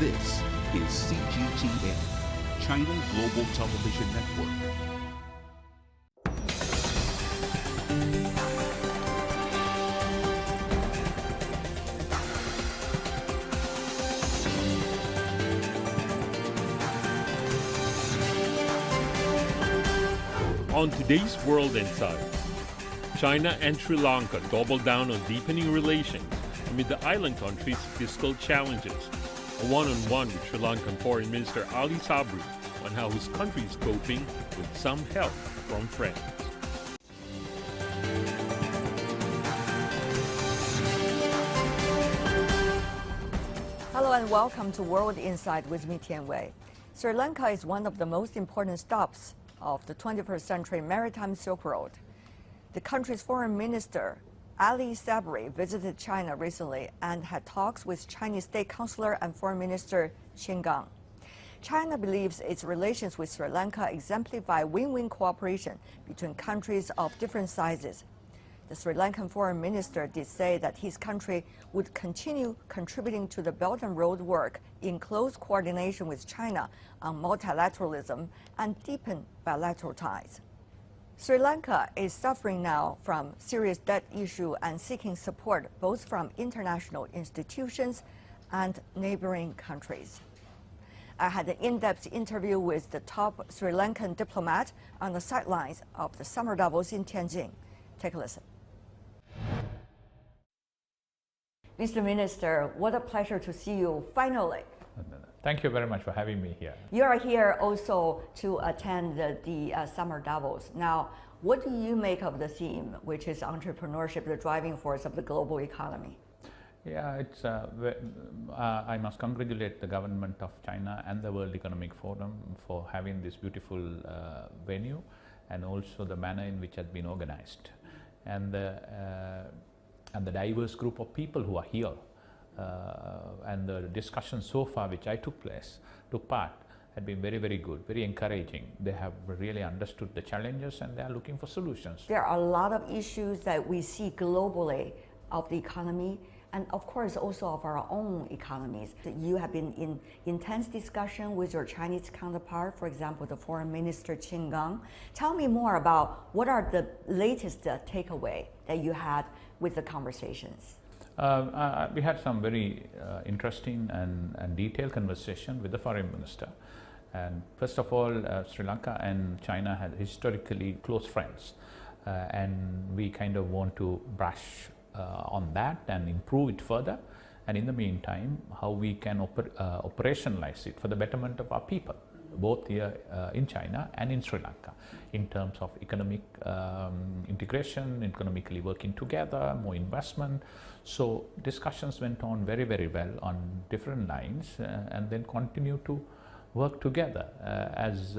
This is CGTN, China Global Television Network. On today's World Insight, China and Sri Lanka double down on deepening relations amid the island country's fiscal challenges. A one-on-one with Sri Lankan Foreign Minister Ali Sabry on how his country is coping with some help from friends. Hello and welcome to World Insight with me, Tian Wei. Sri Lanka is one of the most important stops of the 21st century Maritime Silk Road. The country's foreign minister, Ali Sabry, visited China recently and had talks with Chinese State Councilor and Foreign Minister Qin Gang. China believes its relations with Sri Lanka exemplify win-win cooperation between countries of different sizes. The Sri Lankan foreign minister did say that his country would continue contributing to the Belt and Road work in close coordination with China on multilateralism and deepen bilateral ties. Sri Lanka is suffering now from serious debt issue and seeking support both from international institutions and neighboring countries. I had an in-depth interview with the top Sri Lankan diplomat on the sidelines of the Summer Davos in Tianjin. Take a listen. Mr. Minister, what a pleasure to see you finally. Thank you very much for having me here. You are here also to attend the Summer Davos. Now, what do you make of the theme, which is entrepreneurship, the driving force of the global economy? Yeah, I must congratulate the government of China and the World Economic Forum for having this beautiful venue and also the manner in which it has been organized. And the diverse group of people who are here. And the discussion so far which I took part, had been very, very good, very encouraging. They have really understood the challenges and they are looking for solutions. There are a lot of issues that we see globally of the economy and of course also of our own economies. You have been in intense discussion with your Chinese counterpart, for example, the Foreign Minister Qin Gang. Tell me more about what are the latest takeaway that you had with the conversations. We had some very interesting and detailed conversation with the foreign minister. And first of all, Sri Lanka and China had historically close friends. And we kind of want to brush on that and improve it further. And in the meantime, how we can operationalize it for the betterment of our people, both here in China and in Sri Lanka, in terms of economic integration, economically working together, more investment. So discussions went on very, very well on different lines and then continue to work together as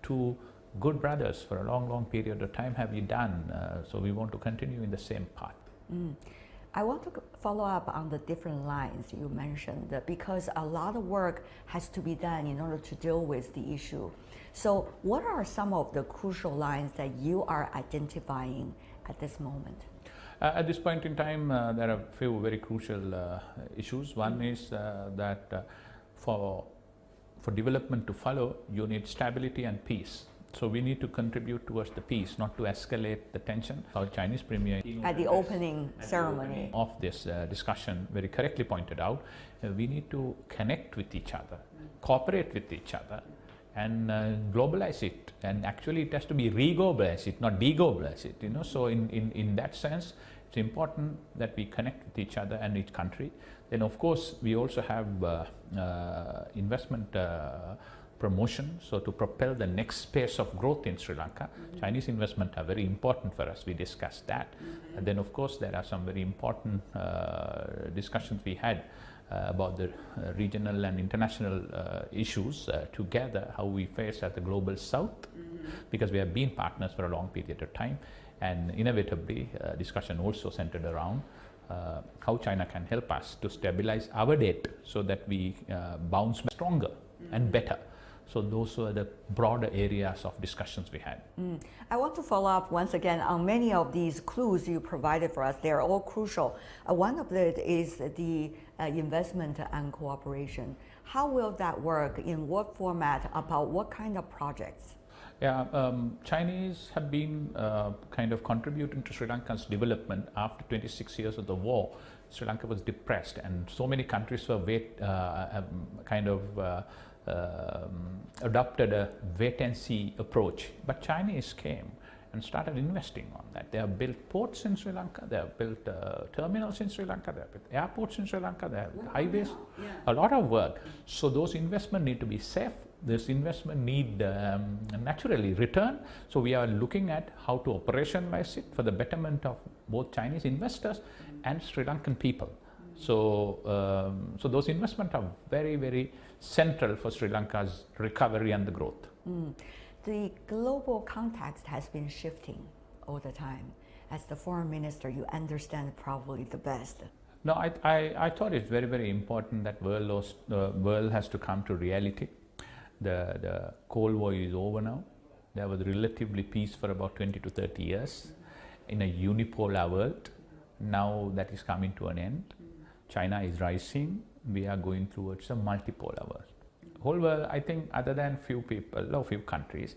two good brothers for a long, long period of time have we done. So we want to continue in the same path. I want to follow up on the different lines you mentioned because a lot of work has to be done in order to deal with the issue. So what are some of the crucial lines that you are identifying at this moment? At this point in time, there are a few very crucial issues. One is that for development to follow, you need stability and peace. So we need to contribute towards the peace, not to escalate the tension. Our Chinese Premier at the opening ceremony of this discussion very correctly pointed out, we need to connect with each other, cooperate with each other, and globalize it. And actually, it has to be re-globalize it, not de-globalize it. You know, so in that sense, it's important that we connect with each other and each country. Then, of course, we also have investment promotion, so to propel the next phase of growth in Sri Lanka. Chinese investment are very important for us, we discussed that. And then of course there are some very important discussions we had about the regional and international issues together, how we face at the global south, because we have been partners for a long period of time, and inevitably discussion also centered around how China can help us to stabilize our debt so that we bounce back stronger and better. So those were the broader areas of discussions we had. I want to follow up once again on many of these clues you provided for us. They are all crucial. One of it is the investment and cooperation. How will that work? In what format? About what kind of projects? Yeah, Chinese have been kind of contributing to Sri Lanka's development. After 26 years of the war, Sri Lanka was depressed, and so many countries were adopted a wait-and-see approach. But Chinese came and started investing on that. They have built ports in Sri Lanka, they have built terminals in Sri Lanka, they have built airports in Sri Lanka, they have highways, a lot of work. So those investments need to be safe. This investment need naturally return. So we are looking at how to operationalize it for the betterment of both Chinese investors and Sri Lankan people. So, so those investments are very, very central for Sri Lanka's recovery and the growth. The global context has been shifting all the time. As the foreign minister, you understand probably the best. No, I thought it's very, very important that world has to come to reality. The Cold War is over now. There was relatively peace for about 20 to 30 years in a unipolar world. Now that is coming to an end. China is rising. We are going towards a multipolar world. Whole world, I think, other than few people or few countries,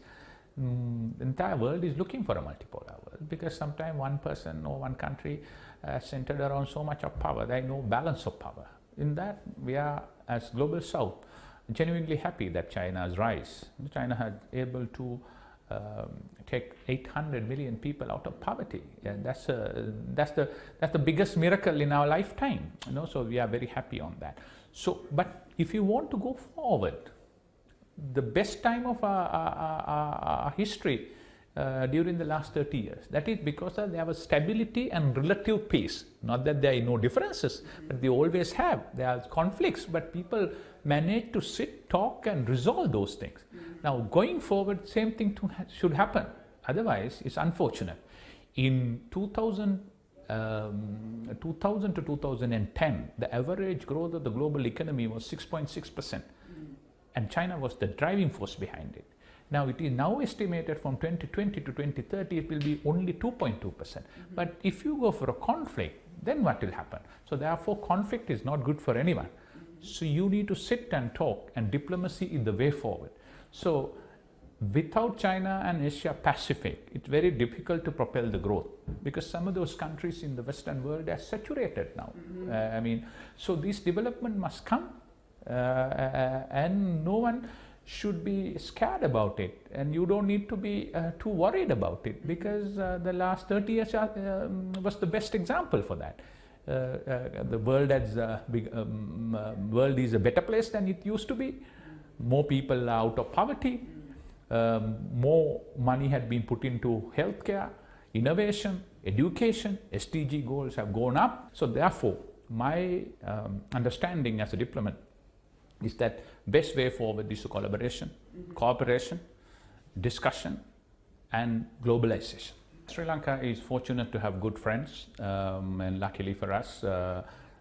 the entire world is looking for a multipolar world, because sometimes one person or one country centered around so much of power, there is no balance of power. In that, we are, as Global South, genuinely happy that China's rise. China has able to take 800 million people out of poverty. And that's the biggest miracle in our lifetime. You know, so we are very happy on that. So, but if you want to go forward, the best time of our history during the last 30 years, that is because there was stability and relative peace. Not that there are no differences, but they always have. There are conflicts, but people manage to sit, talk and resolve those things. Now going forward, same thing should happen. Otherwise, it's unfortunate. In 2000 to 2010, the average growth of the global economy was 6.6%. And China was the driving force behind it. Now it is now estimated from 2020 to 2030, it will be only 2.2%. But if you go for a conflict, then what will happen? So therefore, conflict is not good for anyone. So you need to sit and talk, and diplomacy is the way forward. So without China and Asia Pacific, it's very difficult to propel the growth, because some of those countries in the Western world are saturated now. I mean, so this development must come, and no one should be scared about it, and you don't need to be too worried about it, because the last 30 years was the best example for that. The world world is a better place than it used to be. More people are out of poverty. More money had been put into healthcare, innovation, education. SDG goals have gone up. So therefore, my understanding as a diplomat is that best way forward is collaboration, cooperation, discussion and globalization. Sri Lanka is fortunate to have good friends, and luckily for us,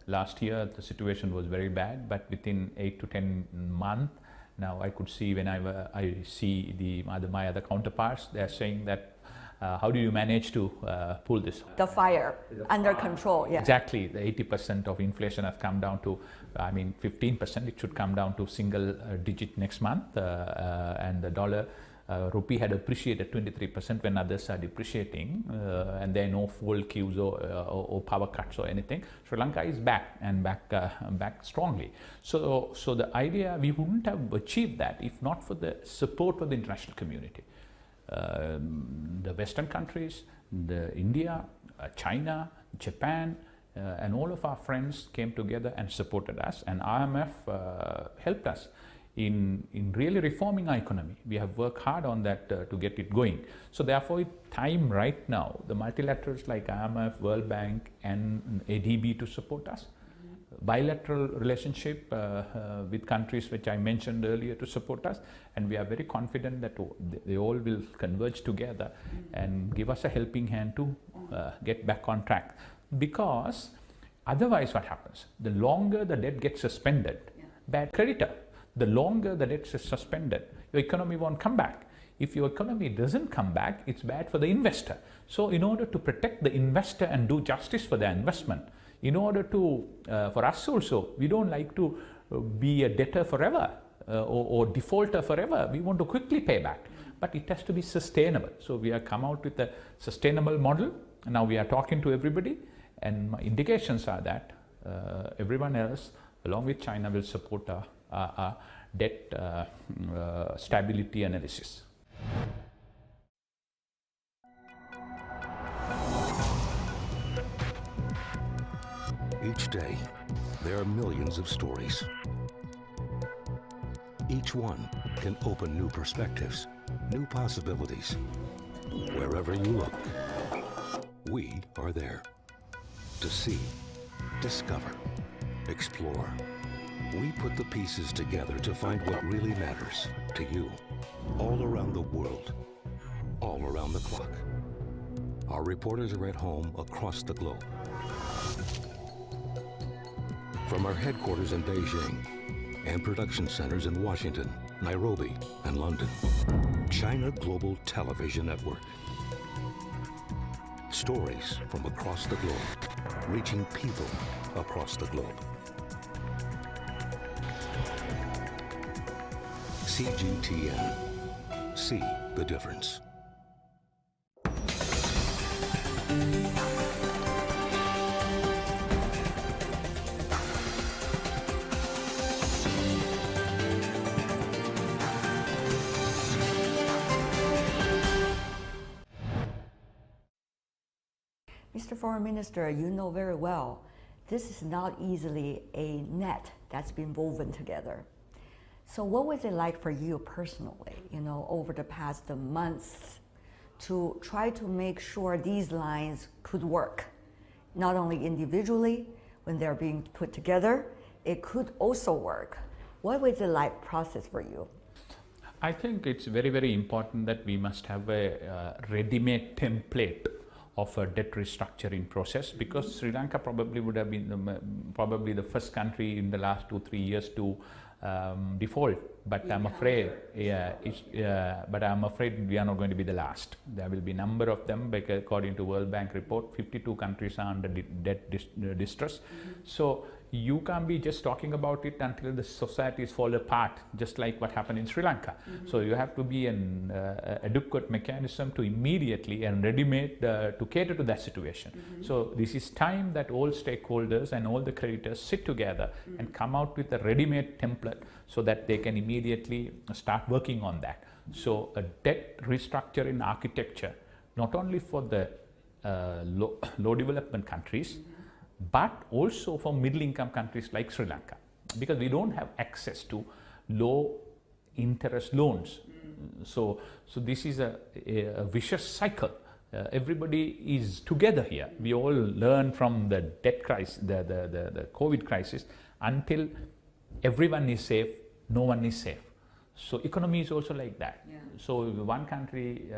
last year the situation was very bad, but within 8 to 10 months, now I could see whenever I see my other counterparts, they're saying that how do you manage to pull this? The fire under control, yeah. Exactly, the 80% of inflation has come down to, 15%, it should come down to single digit next month, and the dollar, rupee had appreciated 23% when others are depreciating, and there are no full queues or power cuts or anything. Sri Lanka is back, and back strongly. So the idea, we wouldn't have achieved that if not for the support of the international community. The Western countries, India, China, Japan, and all of our friends came together and supported us, and IMF helped us in really reforming our economy. We have worked hard on that to get it going. So therefore, it's time right now, the multilaterals like IMF, World Bank and ADB to support us. Bilateral relationship with countries which I mentioned earlier to support us, and we are very confident that they all will converge together and give us a helping hand to get back on track. Because otherwise what happens? The longer the debt gets suspended, bad creditor, the longer the debt is suspended, your economy won't come back. If your economy doesn't come back, it's bad for the investor. So in order to protect the investor and do justice for their investment, in order to, for us also, we don't like to be a debtor forever or defaulter forever. We want to quickly pay back, but it has to be sustainable. So we have come out with a sustainable model. Now we are talking to everybody, and my indications are that everyone else, along with China, will support our debt stability analysis. Each day, there are millions of stories. Each one can open new perspectives, new possibilities. Wherever you look, we are there to see, discover, explore. We put the pieces together to find what really matters to you, all around the world, all around the clock. Our reporters are at home across the globe. From our headquarters in Beijing and production centers in Washington, Nairobi, and London, China Global Television Network. Stories from across the globe, reaching people across the globe. CGTN. See the difference. Mr. Foreign Minister, you know very well, this is not easily a net that's been woven together. So what was it like for you personally, over the past months to try to make sure these lines could work, not only individually, when they're being put together, it could also work. What was the like process for you? I think it's very, very important that we must have a ready-made template of a debt restructuring process, because Sri Lanka probably would have been probably the first country in the last 2-3 years to default. But I'm afraid, but I'm afraid we are not going to be the last. There will be a number of them, because according to World Bank report, 52 countries are under debt distress. So you can't be just talking about it until the societies fall apart, just like what happened in Sri Lanka. So you have to be an adequate mechanism to immediately and ready-made to cater to that situation. So this is time that all stakeholders and all the creditors sit together and come out with a ready-made template so that they can immediately start working on that. So a debt restructuring architecture, not only for the low development countries, but also for middle income countries like Sri Lanka, because we don't have access to low interest loans. So this is a vicious cycle. Everybody is together here. We all learn from the debt crisis, the COVID crisis, until everyone is safe, no one is safe. So economy is also like that. Yeah. So if one country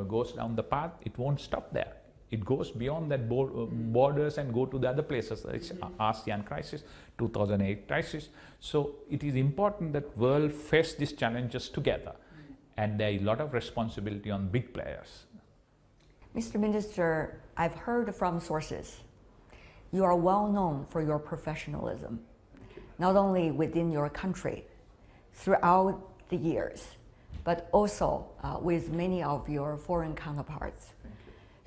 goes down the path, it won't stop there. It goes beyond that borders and go to the other places. It's ASEAN crisis, 2008 crisis. So it is important that world face these challenges together, and there is a lot of responsibility on big players. Mr. Minister, I've heard from sources, you are well known for your professionalism, not only within your country, throughout the years, but also with many of your foreign counterparts.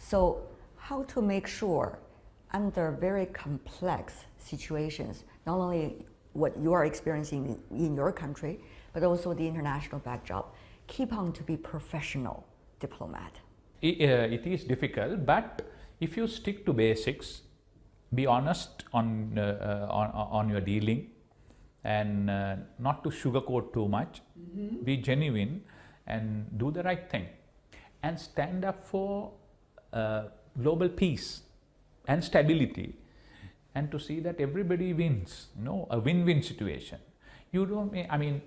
So how to make sure under very complex situations, not only what you are experiencing in your country, but also the international backdrop, keep on to be professional diplomat? It is difficult, but if you stick to basics, be honest on your dealing, and not to sugarcoat too much, be genuine and do the right thing, and stand up for global peace and stability, and to see that everybody wins, a win-win situation. You don't,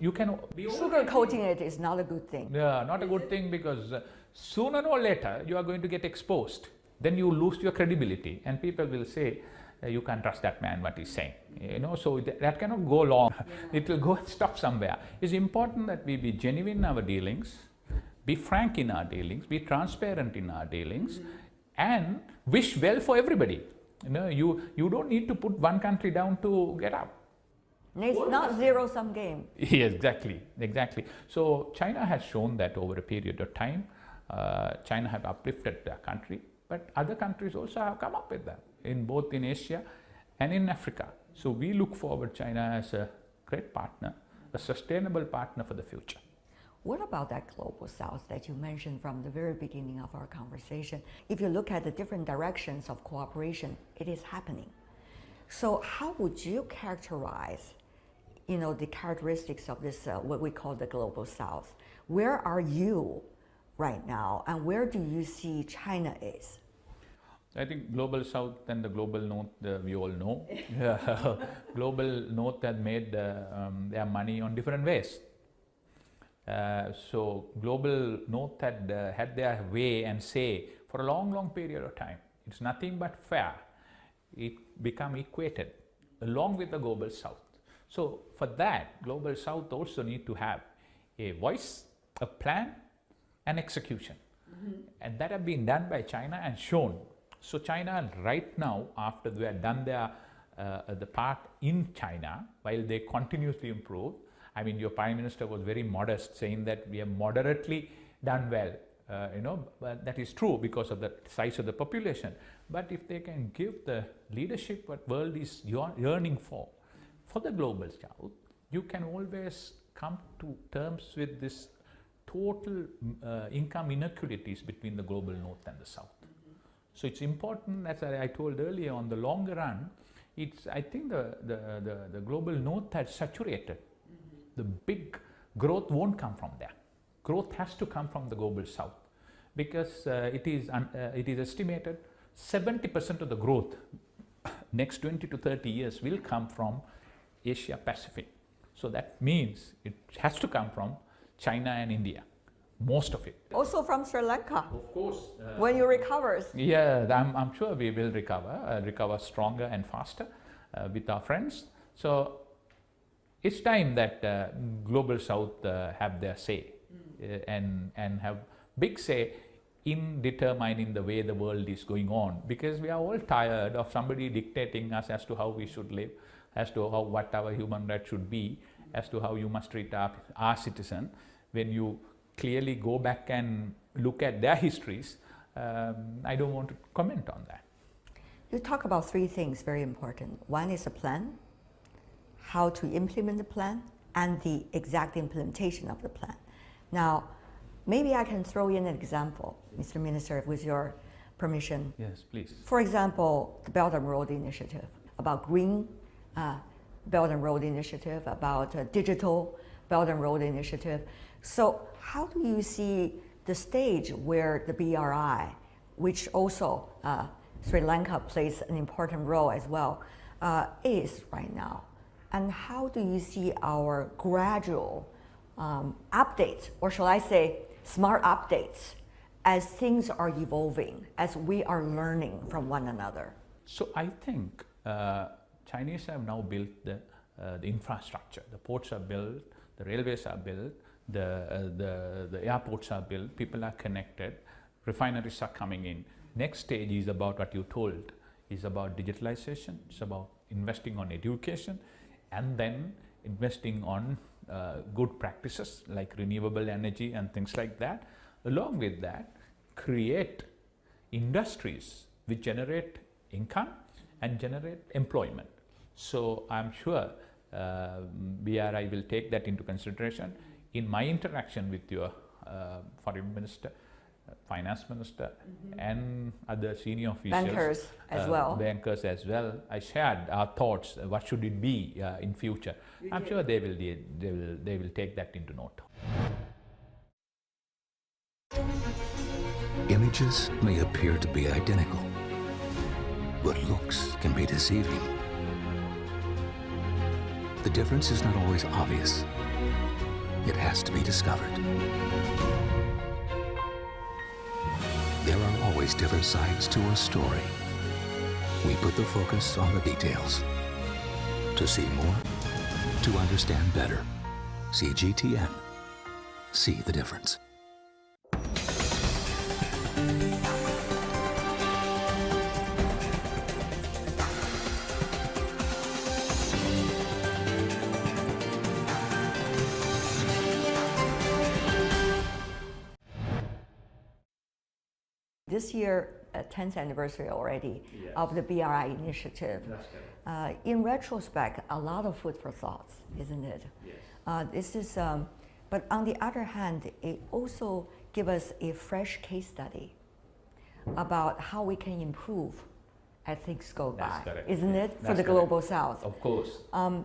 you can be sugarcoating it is not a good thing. Yeah, not a good thing, because sooner or later you are going to get exposed. Then you lose your credibility, and people will say, you can't trust that man, what he's saying. So that cannot go long. Yeah. It will go and stop somewhere. It's important that we be genuine in our dealings, be frank in our dealings, be transparent in our dealings, and wish well for everybody. You don't need to put one country down to get up. It's not zero-sum game. Yeah, exactly. So China has shown that over a period of time, China have uplifted their country, but other countries also have come up with them, in both in Asia and in Africa. So we look forward China as a great partner, a sustainable partner for the future. What about that global south that you mentioned from the very beginning of our conversation? If you look at the different directions of cooperation, it is happening. So how would you characterize, the characteristics of this, what we call the global south? Where are you right now, and where do you see China is? I think global south and the global north, we all know. Global north has made their money on different ways. So global north had their way and say for a long period of time. It's nothing but fair. It become equated along with the global south. So for that, global south also need to have a voice, a plan, and execution. And that have been done by China and shown. So China right now, after they have done their the part in China, while they continuously improve, I mean, your Prime Minister was very modest, saying that we have moderately done well. But that is true because of the size of the population. But if they can give the leadership what world is yearning for the global south, you can always come to terms with this total income inequalities between the global north and the south. So it's important, as I told earlier, on the longer run, I think the global north has saturated. The big growth won't come from there. Growth has to come from the global south, because it is estimated 70% of the growth next 20 to 30 years will come from Asia Pacific. So that means it has to come from China and India, most of it. Also from Sri Lanka. Of course. When you recovers. Yeah, I'm sure we will recover stronger and faster with our friends. So it's time that global south have their say and have big say in determining the way the world is going on, because we are all tired of somebody dictating us as to how we should live, as to what our human rights should be, as to how you must treat our citizen. When you clearly go back and look at their histories, I don't want to comment on that. You talk about three things very important. One is a plan, how to implement the plan, and the exact implementation of the plan. Now, maybe I can throw in an example, Mr. Minister, with your permission. Yes, please. For example, the Belt and Road Initiative, about green Belt and Road Initiative, about digital Belt and Road Initiative. So how do you see the stage where the BRI, which also Sri Lanka plays an important role as well, is right now? And how do you see our gradual updates, or shall I say smart updates, as things are evolving, as we are learning from one another? So I think Chinese have now built the infrastructure. The ports are built, the railways are built, the airports are built, people are connected, refineries are coming in. Next stage is about what you told, is about digitalization, it's about investing on education, and then investing on good practices like renewable energy and things like that. Along with that, create industries which generate income and generate employment. So I'm sure BRI will take that into consideration. In my interaction with your foreign minister, finance minister, and other senior officials, bankers as well. Bankers as well, I shared our thoughts. What should it be in future? I'm sure they will take that into note. Images may appear to be identical, but looks can be deceiving. The difference is not always obvious. It has to be discovered. There are always different sides to a story. We put the focus on the details. To see more, to understand better. CGTN. See the difference. this year, 10th anniversary already Yes. of the BRI initiative. That's correct. In retrospect, a lot of food for thought, isn't it? Yes. This is, but on the other hand, it also gives us a fresh case study about how we can improve as things go That's by, correct. isn't it, for That's the correct. global south? Of course.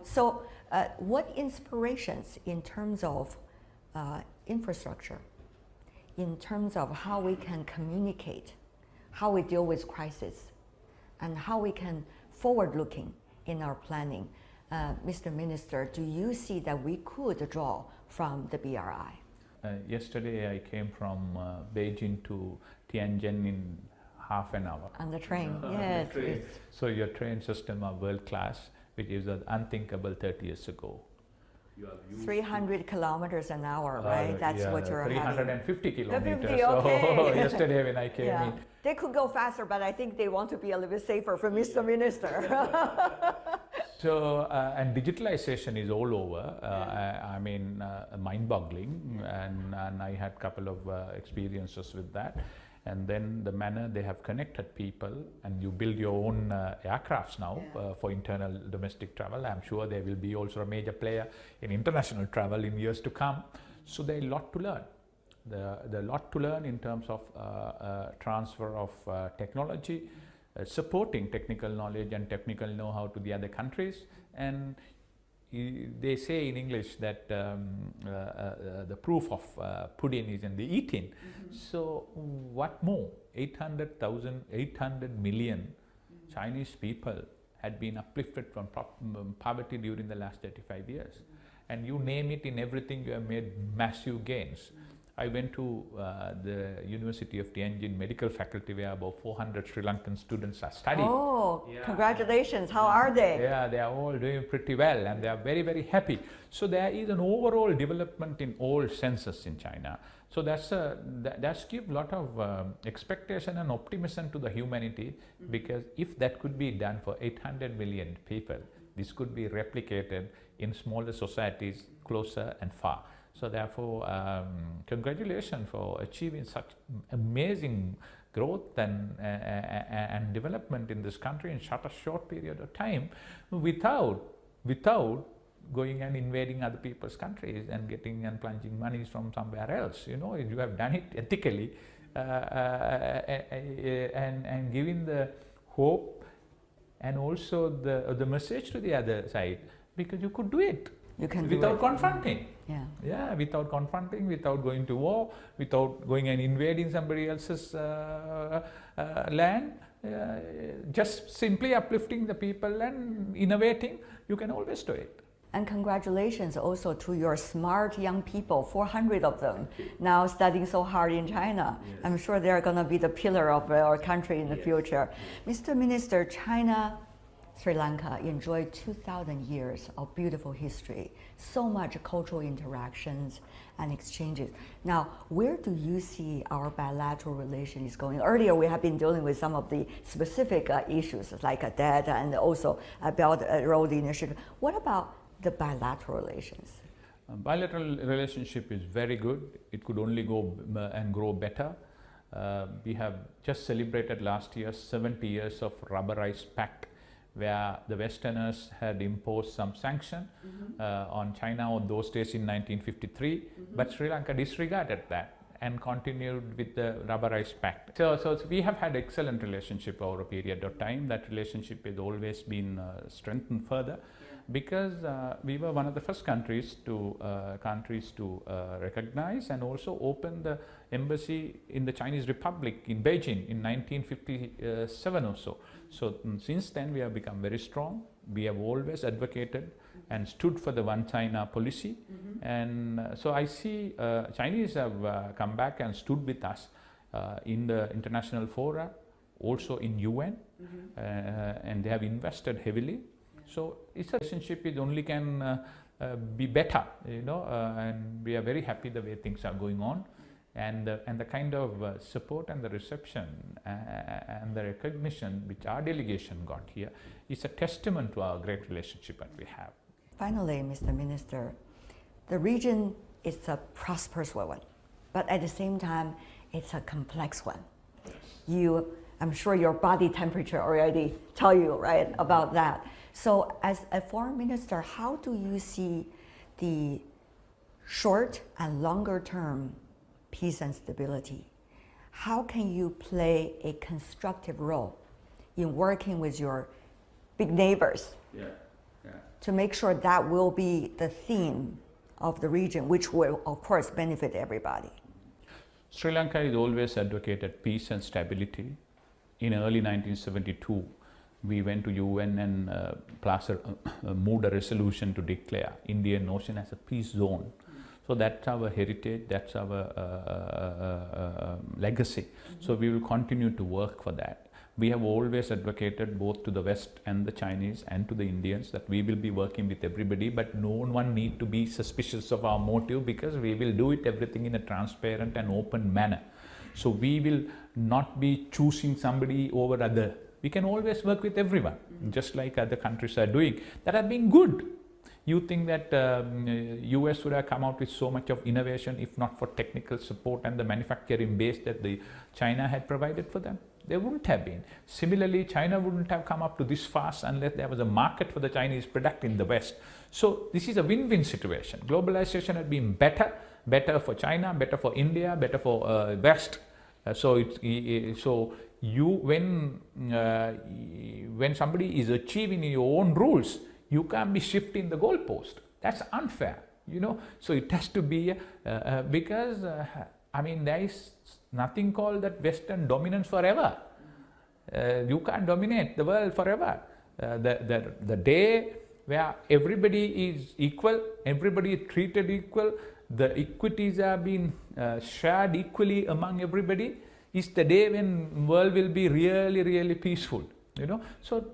So, what inspirations in terms of infrastructure, in terms of how we can communicate, how we deal with crisis, and how we can forward-looking in our planning, Mr. Minister, do you see that we could draw from the BRI? Yesterday I came from Beijing to Tianjin in half an hour. On the train, On yes. the train. it's- So your train system are world class, which is unthinkable 30 years ago. 300 kilometers an hour, right? That's what you're having. 350 kilometers. 50, So okay. yesterday when I came Yeah, in, they could go faster, but I think they want to be a little bit safer for Mr. Minister. so and digitalization is all over. I mean, mind-boggling, and I had a couple of experiences with that. And then the manner they have connected people, and you build your own aircrafts now for internal domestic travel. I'm sure they will be also a major player in international travel in years to come. So there is a lot to learn. The lot to learn in terms of transfer of technology, supporting technical knowledge and technical know-how to the other countries. And they say in English that the proof of pudding is in the eating. So what more? 800 million Chinese people had been uplifted from poverty during the last 35 years. And you name it, in everything you have made massive gains. I went to the University of Tianjin medical faculty, where about 400 Sri Lankan students are studying. Oh, Yeah. congratulations. How are they? Yeah, they are all doing pretty well, and they are very, very happy. So there is an overall development in all senses in China. So that's give a lot of expectation and optimism to the humanity, because if that could be done for 800 million people, this could be replicated in smaller societies closer and far. So therefore, congratulations for achieving such amazing growth and development in this country in such a short period of time, without going and invading other people's countries and getting and plunging monies from somewhere else. You know, you have done it ethically and giving the hope and also the message to the other side, because you could do it. You can do Without it. confronting. Yeah. Yeah, without confronting, without going to war, without going and invading somebody else's land, just simply uplifting the people and innovating, you can always do it. And congratulations also to your smart young people, 400 of them, now studying so hard in China. Yes. I'm sure they're going to be the pillar of our country in the Yes. future. Mr. Minister, China, Sri Lanka enjoyed 2,000 years of beautiful history, so much cultural interactions and exchanges. Now, where do you see our bilateral relations going? Earlier, we have been dealing with some of the specific issues like debt and also Belt and Road Initiative. What about the bilateral relations? Bilateral relationship is very good. It could only go and grow better. We have just celebrated last year 70 years of rubberized pact, where the Westerners had imposed some sanction on China on those days in 1953, but Sri Lanka disregarded that and continued with the rubberized pact. So we have had excellent relationship over a period of time. That relationship has always been strengthened further, because we were one of the first countries to recognize and also open the embassy in the Chinese Republic in Beijing in 1957 or so. So since then we have become very strong. We have always advocated and stood for the one China policy, and so I see Chinese have come back and stood with us in the international fora, also in UN, and they have invested heavily. So it's a relationship, it only can be better, you know, and we are very happy the way things are going on, and the kind of support and the reception and the recognition which our delegation got here is a testament to our great relationship that we have. Finally, Mr. Minister, the region is a prosperous one, but at the same time, it's a complex one. I'm sure your body temperature already tell you, right, about that. So as a foreign minister, how do you see the short and longer term peace and stability? How can you play a constructive role in working with your big neighbors to make sure that will be the theme of the region, which will, of course, benefit everybody? Sri Lanka has always advocated peace and stability. In early 1972, we went to UN and moved a resolution to declare Indian Ocean as a peace zone. So that's our heritage, that's our legacy. So we will continue to work for that. We have always advocated both to the West and the Chinese and to the Indians that we will be working with everybody, but no one need to be suspicious of our motive, because we will do it everything in a transparent and open manner. So we will not be choosing somebody over other. We can always work with everyone, just like other countries are doing, that have been good. You think that US would have come out with so much of innovation if not for technical support and the manufacturing base that China had provided for them? They wouldn't have been. Similarly, China wouldn't have come up to this fast unless there was a market for the Chinese product in the West. So this is a win-win situation. Globalization had been better for China, better for India, better for West. When somebody is achieving your own rules, you can't be shifting the goalpost. That's unfair, you know. So it has to be because there is nothing called that Western dominance forever. You can't dominate the world forever. The day where everybody is equal, everybody is treated equal, the equities are being shared equally among everybody, is the day when the world will be really, really peaceful, you know. So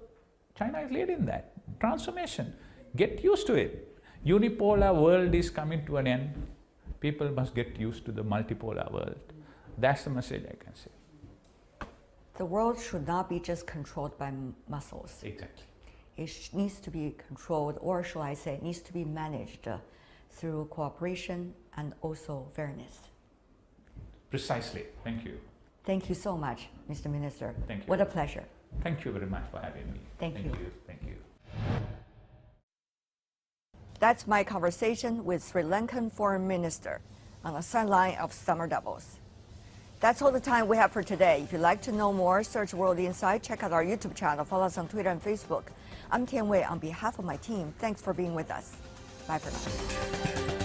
China is leading that transformation. Get used to it. Unipolar world is coming to an end. People must get used to the multipolar world. That's the message I can say. The world should not be just controlled by muscles. Exactly. It needs to be controlled, or shall I say, it needs to be managed through cooperation and also fairness. Precisely. Thank you. Thank you so much, Mr. Minister. Thank you. What a pleasure. Thank you very much for having me. Thank you. Thank you. That's my conversation with Sri Lankan Foreign Minister on the sideline of Summer Davos. That's all the time we have for today. If you'd like to know more, search World Insight, check out our YouTube channel, follow us on Twitter and Facebook. I'm Tian Wei on behalf of my team. Thanks for being with us. Bye for now.